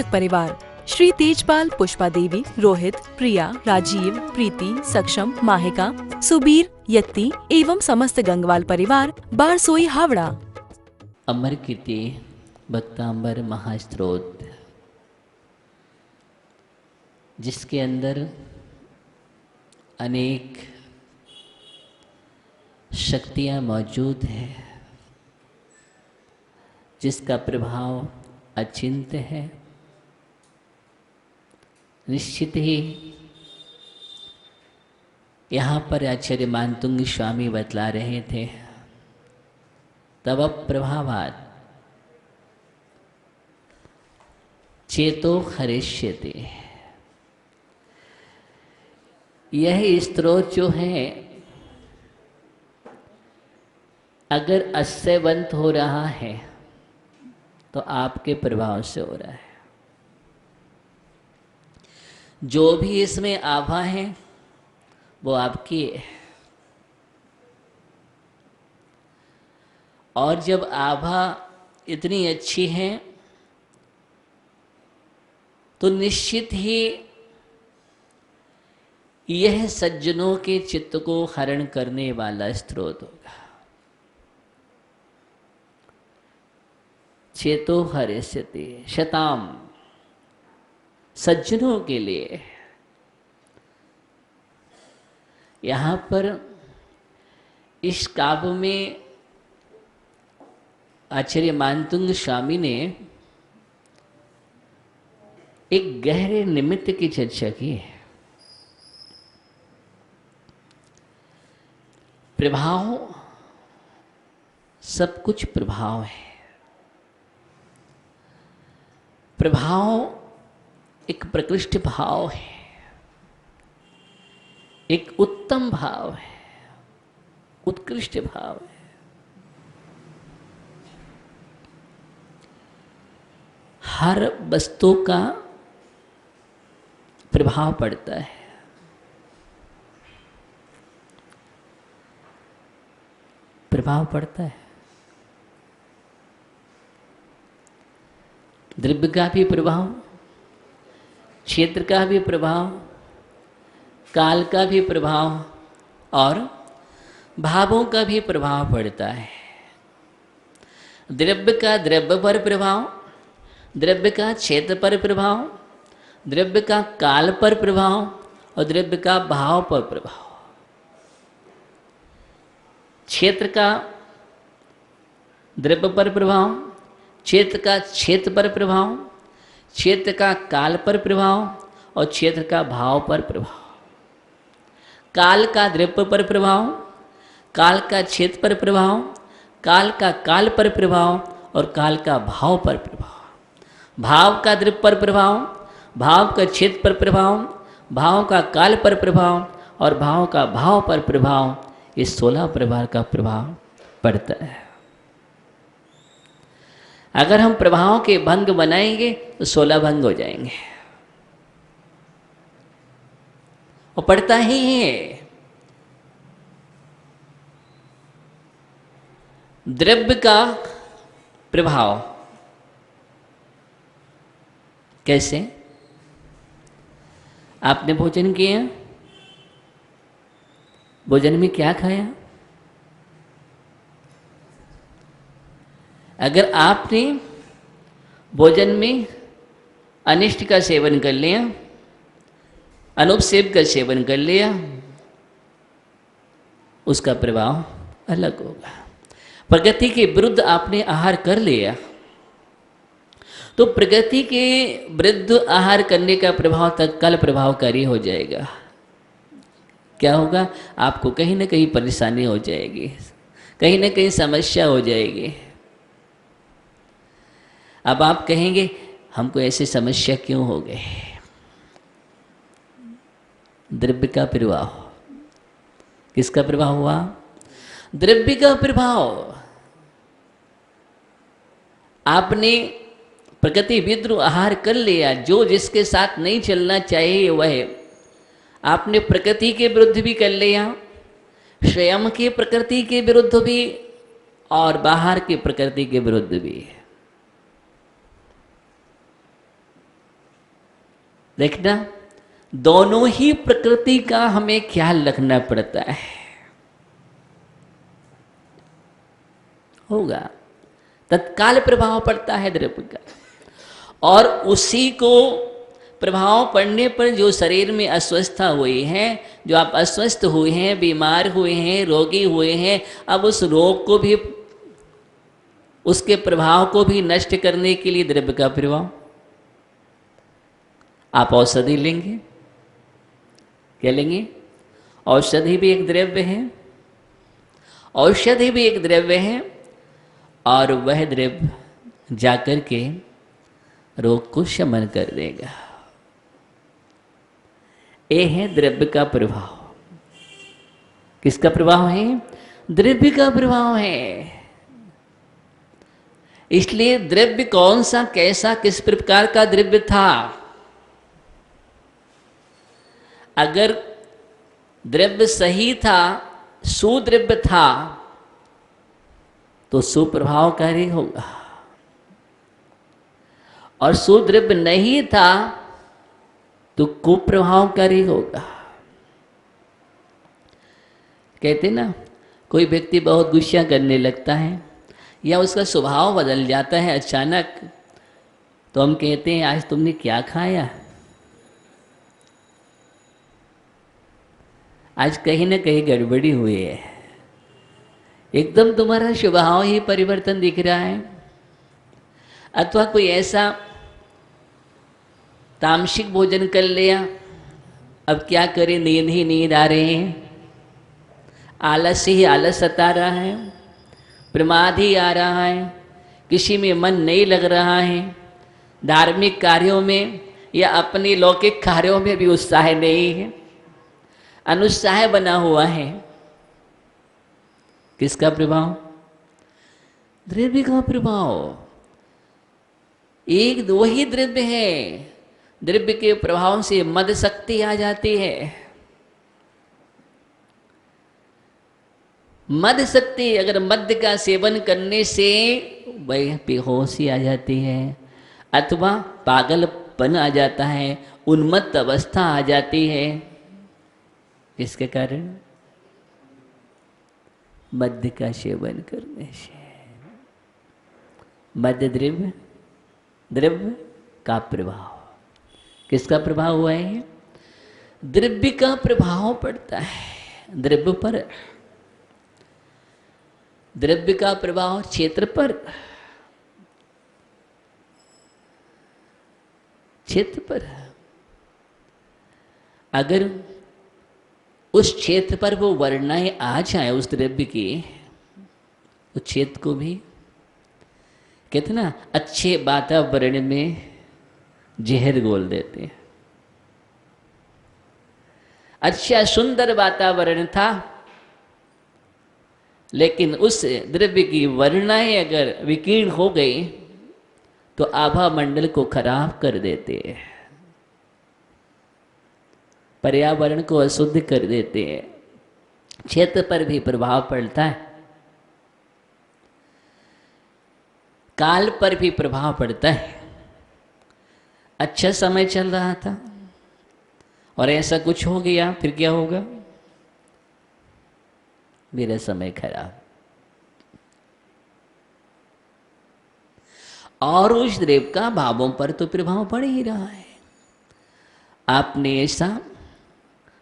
आयोजक परिवार श्री तेजपाल, पुष्पा देवी, रोहित, प्रिया, राजीव, प्रीति, सक्षम, माहिका, सुबीर, यत्ती एवं समस्त गंगवाल परिवार, बारसोई, हावड़ा। अमर कीर्ति भक्तांबर महास्त्रोत, जिसके अंदर अनेक शक्तियाँ मौजूद हैं, जिसका प्रभाव अचिंत्य है। निश्चित ही यहाँ पर आचार्य मानतुंग स्वामी बतला रहे थे, तव प्रभावात् चेतो हरिष्यते। यह स्त्रोत जो है, अगर अस्यवंत हो रहा है तो आपके प्रभाव से हो रहा है। जो भी इसमें आभा है वो आपकी है। और जब आभा इतनी अच्छी है तो निश्चित ही यह सज्जनों के चित्त को हरण करने वाला स्त्रोत होगा। चेतो हरिष्यते शताम, सज्जनों के लिए। यहाँ पर इस काव्य में आचार्य मानतुंग स्वामी ने एक गहरे निमित्त की चर्चा की है। प्रभाव, सब कुछ प्रभाव है। प्रभाव एक प्रकृष्ट भाव है, एक उत्तम भाव है, उत्कृष्ट भाव है। हर वस्तु का प्रभाव पड़ता है। प्रभाव पड़ता है। द्रव्य का भी प्रभाव, क्षेत्र का भी प्रभाव, काल का भी प्रभाव और भावों का भी प्रभाव पड़ता है। द्रव्य का द्रव्य पर प्रभाव, द्रव्य का क्षेत्र पर प्रभाव, द्रव्य का काल पर प्रभाव और द्रव्य का भाव पर प्रभाव। क्षेत्र का द्रव्य पर प्रभाव, क्षेत्र का क्षेत्र पर प्रभाव, क्षेत्र का काल पर प्रभाव और क्षेत्र का भाव पर प्रभाव। काल का द्रव्य पर प्रभाव, काल का क्षेत्र पर प्रभाव, काल का काल पर प्रभाव और काल का भाव पर प्रभाव। भाव का द्रव्य पर प्रभाव, भाव का क्षेत्र पर प्रभाव, भाव का काल पर प्रभाव और भाव का भाव पर प्रभाव। इस 16 प्रभाव का प्रभाव पड़ता है। अगर हम प्रभाव के भंग बनाएंगे तो 16 भंग हो जाएंगे। वो पड़ता ही है। द्रव्य का प्रभाव कैसे? आपने भोजन किया, भोजन में क्या खाया? अगर आपने भोजन में अनिष्ट का सेवन कर लिया, अनुपसेव का सेवन कर लिया, उसका प्रभाव अलग होगा। प्रकृति के विरुद्ध आपने आहार कर लिया तो प्रकृति के विरुद्ध आहार करने का प्रभाव तत्काल प्रभावकारी हो जाएगा। क्या होगा? आपको कहीं ना कहीं परेशानी हो जाएगी, कहीं ना कहीं समस्या हो जाएगी। अब आप कहेंगे हमको ऐसी समस्या क्यों हो गई? द्रव्य का प्रभाव। किसका प्रभाव हुआ? द्रव्य का प्रभाव। आपने प्रकृति विद्रुह आहार कर लिया, जो जिसके साथ नहीं चलना चाहिए वह आपने प्रकृति के विरुद्ध भी कर लिया, स्वयं की प्रकृति के विरुद्ध भी और बाहर की प्रकृति के विरुद्ध भी। देखना, दोनों ही प्रकृति का हमें ख्याल रखना पड़ता है। होगा तत्काल प्रभाव पड़ता है द्रव्य का, और उसी को प्रभाव पड़ने पर जो शरीर में अस्वस्थता हुई है, जो आप अस्वस्थ हुए हैं, बीमार हुए हैं, रोगी हुए हैं, अब उस रोग को भी, उसके प्रभाव को भी नष्ट करने के लिए द्रव्य का प्रभाव। आप औषधि लेंगे, क्या लेंगे? औषधि भी एक द्रव्य है, औषधि भी एक द्रव्य है, और वह द्रव्य जाकर के रोग को शमन कर देगा। ये है द्रव्य का प्रभाव। किसका प्रभाव है? द्रव्य का प्रभाव है। इसलिए द्रव्य कौन सा, कैसा, किस प्रकार का द्रव्य था? अगर द्रव्य सही था, सुद्रव्य था, तो सुप्रभावकारी होगा, और सुद्रव्य नहीं था तो कुप्रभावकारी होगा। कहते ना, कोई व्यक्ति बहुत गुस्सा करने लगता है या उसका स्वभाव बदल जाता है अचानक, तो हम कहते हैं आज तुमने क्या खाया? आज कहीं ना कहीं गड़बड़ी हुई है, एकदम तुम्हारा स्वभाव ही परिवर्तन दिख रहा है। अथवा कोई ऐसा तामसिक भोजन कर लिया, अब क्या करें, नींद ही नींद आ रहे हैं, आलस ही आलस सता रहा है, प्रमाद ही आ रहा है, किसी में मन नहीं लग रहा है, धार्मिक कार्यों में या अपने लौकिक कार्यों में भी उत्साह नहीं है, अनुत्साह बना हुआ है। किसका प्रभाव? द्रव्य का प्रभाव। एक दो ही द्रव्य है, द्रव्य के प्रभाव से मद शक्ति आ जाती है। मद शक्ति, अगर मद्य का सेवन करने से वह बेहोशी आ जाती है, अथवा पागलपन आ जाता है, उन्मत्त अवस्था आ जाती है। किसके कारण? मद्य का सेवन करने से। मद्य द्रव्य, द्रव्य का प्रभाव। किसका प्रभाव हुआ है? द्रव्य का प्रभाव पड़ता है द्रव्य पर। द्रव्य का प्रभाव क्षेत्र पर, क्षेत्र पर। अगर उस क्षेत्र पर वो वर्णाएं आ जाए उस द्रव्य की, उस क्षेत्र को भी कहते ना, अच्छे वातावरण में जहर घोल देते हैं। अच्छा सुंदर वातावरण था, लेकिन उस द्रव्य की वर्णाएं अगर विकीर्ण हो गई तो आभा मंडल को खराब कर देते हैं, पर्यावरण को अशुद्ध कर देते हैं, क्षेत्र पर भी प्रभाव पड़ता है, काल पर भी प्रभाव पड़ता है। अच्छा समय चल रहा था और ऐसा कुछ हो गया, फिर क्या होगा? मेरा समय खराब। और उस द्रव्य का भावों पर तो प्रभाव पड़ ही रहा है। आपने ऐसा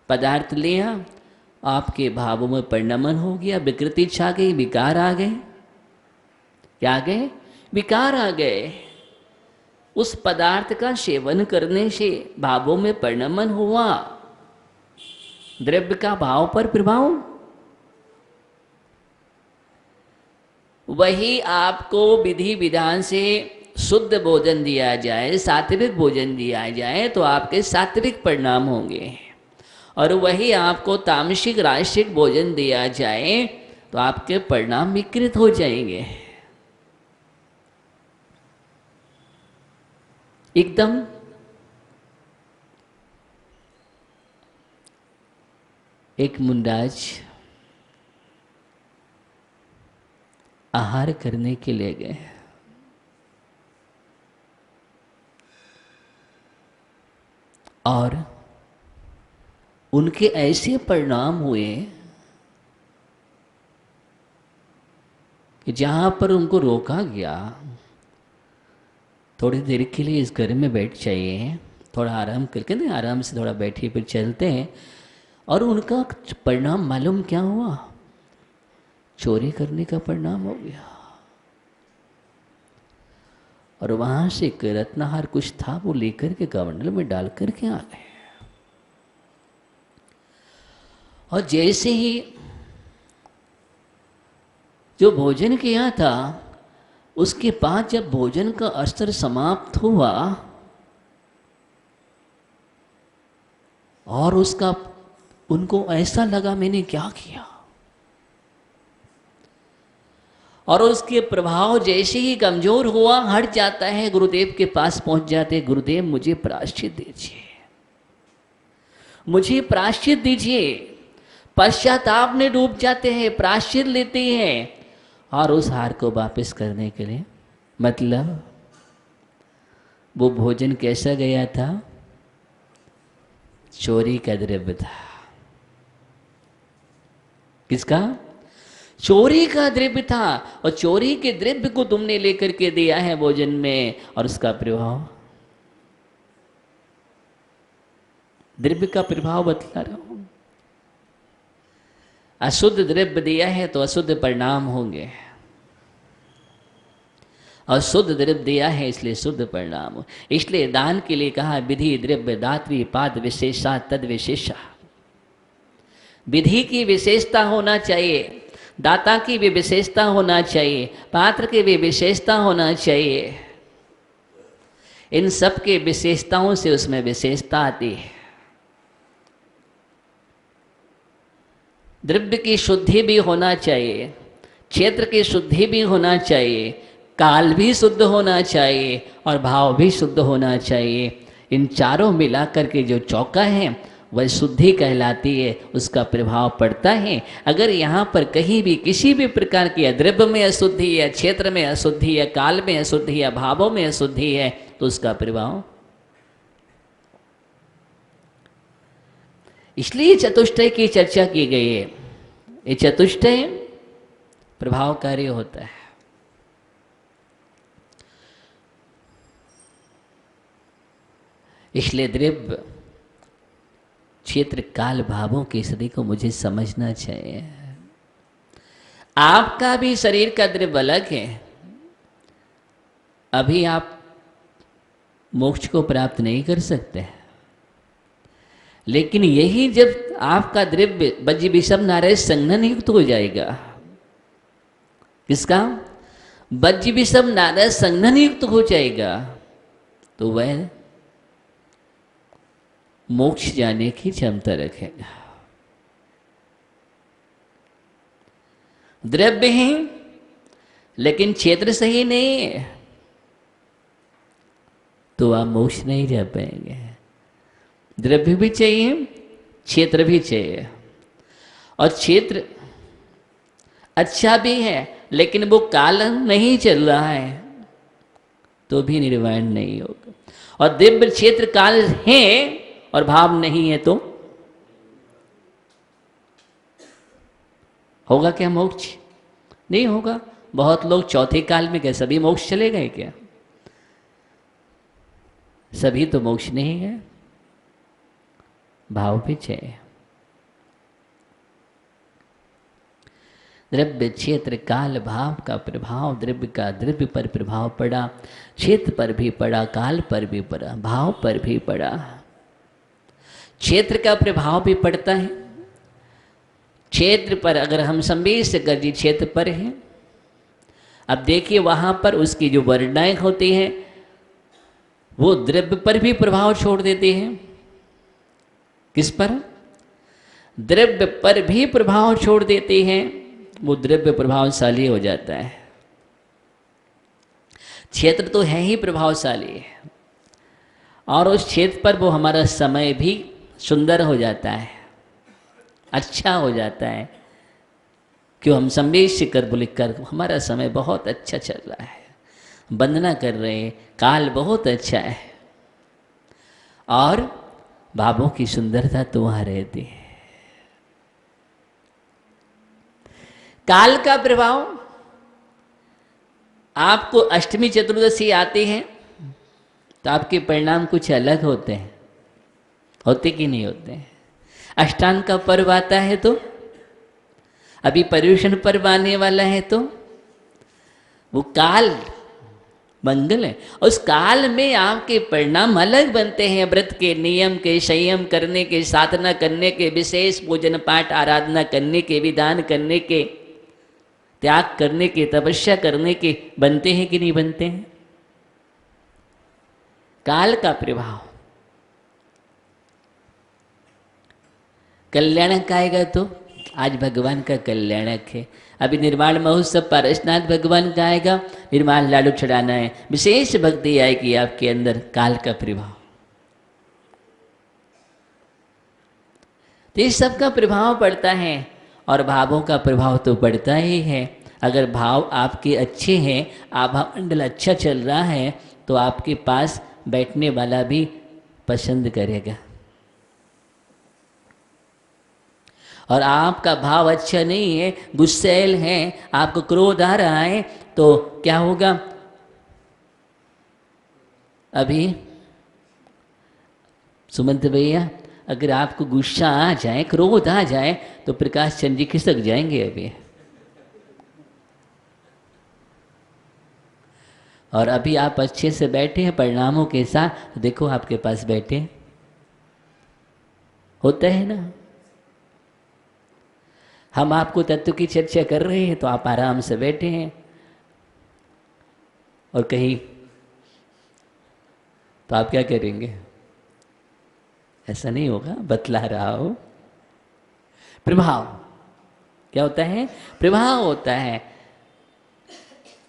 पदार्थ लिया, आपके भावों में परिणमन हो गया, विकृति छा गई, विकार आ गए। क्या आ गए? विकार आ गए। उस पदार्थ का सेवन करने से भावों में परिणमन हुआ, द्रव्य का भाव पर प्रभाव। वही आपको विधि विधान से शुद्ध भोजन दिया जाए, सात्विक भोजन दिया जाए, तो आपके सात्विक परिणाम होंगे। और वही आपको तामसिक राजसिक भोजन दिया जाए तो आपके परिणाम विकृत हो जाएंगे। एकदम एक मुंडाज आहार करने के लिए गए। और उनके ऐसे परिणाम हुए कि जहाँ पर उनको रोका गया, थोड़ी देर के लिए इस घर में बैठ जाइए, थोड़ा आराम करके ना, आराम से थोड़ा बैठिए फिर चलते हैं। और उनका परिणाम मालूम क्या हुआ? चोरी करने का परिणाम हो गया। और वहां से एक रत्नहार कुछ था, वो लेकर के कमंडल में डाल करके आ गए। और जैसे ही जो भोजन किया था, उसके बाद जब भोजन का अस्तर समाप्त हुआ और उसका उनको ऐसा लगा मैंने क्या किया, और उसके प्रभाव जैसे ही कमजोर हुआ, हट जाता है, गुरुदेव के पास पहुंच जाते, गुरुदेव मुझे प्रायश्चित दीजिए, मुझे प्रायश्चित दीजिए। पश्चाताप में डूब जाते हैं, प्रायश्चित लेते हैं, और उस हार को वापस करने के लिए, मतलब वो भोजन कैसा गया था? चोरी का द्रव्य था। किसका? चोरी का द्रव्य था। और चोरी के द्रव्य को तुमने लेकर के दिया है भोजन में, और उसका प्रभाव, द्रव्य का प्रभाव बतला रहा हूं। अशुद्ध द्रव्य दिया है तो अशुद्ध परिणाम होंगे, और शुद्ध द्रव्य दिया है इसलिए शुद्ध परिणाम हो। इसलिए दान के लिए कहा विधि द्रव्य दात्री पाद विशेषा तद विशेषा। विधि की विशेषता होना चाहिए, दाता की भी विशेषता होना चाहिए, पात्र की भी विशेषता होना चाहिए। इन सब के विशेषताओं से उसमें विशेषता आती है। द्रव्य की शुद्धि भी होना चाहिए, क्षेत्र की शुद्धि भी होना चाहिए, काल भी शुद्ध होना चाहिए, और भाव भी शुद्ध होना चाहिए। इन चारों मिलाकर के जो चौका है वह शुद्धि कहलाती है, उसका प्रभाव पड़ता है। अगर यहाँ पर कहीं भी किसी भी प्रकार की द्रव्य में अशुद्धि है, क्षेत्र में अशुद्धि है, काल में अशुद्धि है, भावों में अशुद्धि है, तो उसका प्रभाव, इसलिए चतुष्टय की चर्चा की गई है। ये चतुष्टय प्रभावकारी होता है। इसलिए द्रव्य, क्षेत्र, काल, भावों की स्थिति को मुझे समझना चाहिए। आपका भी शरीर का द्रव्य अलग है। अभी आप मोक्ष को प्राप्त नहीं कर सकते, लेकिन यही जब आपका द्रव्य बज्र विषम नारय संघनन युक्त हो जाएगा, किसका? बज्र विषम नारय संघनन युक्त हो जाएगा, तो वह मोक्ष जाने की क्षमता रखेगा। द्रव्य है लेकिन क्षेत्र सही नहीं है, तो आप मोक्ष नहीं जा पाएंगे। द्रव्य भी चाहिए, क्षेत्र भी चाहिए, और क्षेत्र अच्छा भी है लेकिन वो काल नहीं चल रहा है तो भी निर्वाण नहीं होगा। और दिव्य क्षेत्र काल है और भाव नहीं है तो होगा क्या मोक्ष? नहीं होगा। बहुत लोग चौथे काल में गए, सभी मोक्ष चले गए क्या? सभी तो मोक्ष नहीं है, भाव भी चाहिए। द्रव्य, क्षेत्र, काल, भाव का प्रभाव, द्रव्य का द्रव्य पर प्रभाव पड़ा, क्षेत्र पर भी पड़ा, काल पर भी पड़ा, भाव पर भी पड़ा। क्षेत्र का प्रभाव भी पड़ता है। क्षेत्र पर अगर हम संवेद से गर्जी क्षेत्र पर हैं, अब देखिए वहां पर उसकी जो वर्णाएं होती हैं वो द्रव्य पर भी प्रभाव छोड़ देती हैं। किस पर? द्रव्य पर भी प्रभाव छोड़ देती हैं, वो द्रव्य प्रभावशाली हो जाता है। क्षेत्र तो है ही प्रभावशाली, और उस क्षेत्र पर वो हमारा समय भी सुंदर हो जाता है, अच्छा हो जाता है। क्यों? हम संवेद से कर लिख कर हमारा समय बहुत अच्छा चल रहा है, वंदना कर रहे हैं, काल बहुत अच्छा है। और भावों की सुंदरता तो वहां रहती है। काल का प्रभाव, आपको अष्टमी चतुर्दशी आती है तो आपके परिणाम कुछ अलग होते हैं, होते कि नहीं होते हैं। अष्टांग का पर्व आता है तो, अभी पर्युषण पर्व आने वाला है तो, वो काल मंगल है। उस काल में आपके परिणाम अलग बनते हैं। व्रत के नियम के, संयम करने के, साधना करने के, विशेष पूजन पाठ आराधना करने के, विधान करने के, त्याग करने के, तपस्या करने के बनते हैं कि नहीं बनते हैं। काल का प्रभाव कल्याणक आएगा तो, आज भगवान का कल्याणक है। अभी निर्माण महोत्सव पारसनाथ भगवान का आएगा, निर्माण लाडू चढ़ाना है, विशेष भक्ति आएगी आपके अंदर, काल का प्रभाव। तो इस सब का प्रभाव पड़ता है और भावों का प्रभाव तो पड़ता ही है। अगर भाव आपके अच्छे हैं, आभा मंडल अच्छा चल रहा है, तो आपके पास बैठने वाला भी पसंद करेगा। और आपका भाव अच्छा नहीं है, गुस्सैल है, आपको क्रोध आ रहा है, तो क्या होगा। अभी सुमंत भैया, अगर आपको गुस्सा आ जाए, क्रोध आ जाए, तो प्रकाश चंद्र जी खिसक जाएंगे अभी। और अभी आप अच्छे से बैठे हैं परिणामों के साथ, तो देखो आपके पास बैठे होता है ना। हम आपको तत्व की चर्चा कर रहे हैं तो आप आराम से बैठे हैं, और कहीं तो आप क्या करेंगे। ऐसा नहीं होगा, बतला रहा हो। प्रभाव क्या होता है, प्रभाव होता है।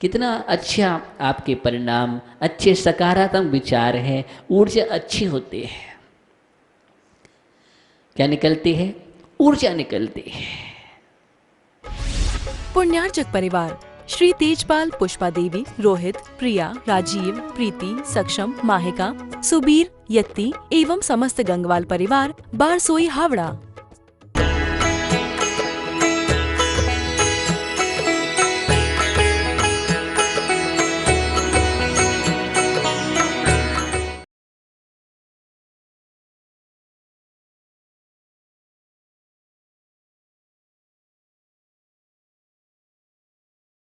कितना अच्छा आपके परिणाम, अच्छे सकारात्मक विचार है, ऊर्जा अच्छी होती है। क्या निकलती है, ऊर्जा निकलती है। पुण्यार्चक परिवार श्री तेजपाल, पुष्पा देवी, रोहित, प्रिया, राजीव, प्रीति, सक्षम, माहिका, सुबीर, यत्ती एवं समस्त गंगवाल परिवार, बारसोई, हावड़ा।